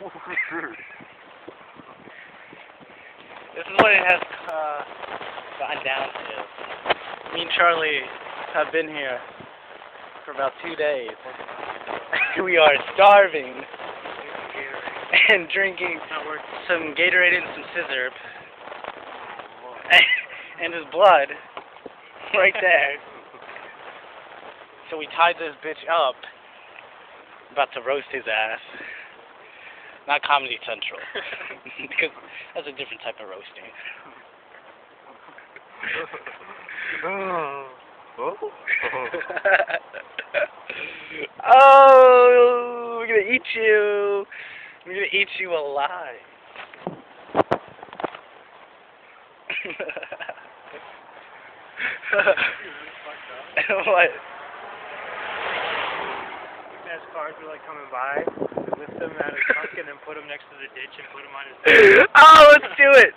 This is what it has gotten down to. Me and Charlie have been here for about 2 days. We are starving and drinking some Gatorade and some scissor and his blood right there. So we tied this bitch up, about to roast his ass. Not Comedy Central, because that's a different type of roasting. Oh, we're gonna eat you. We're gonna eat you alive. What? As cars were like coming by, lift him out of the trunk and then put him next to the ditch and put him on his back. Oh, let's do it.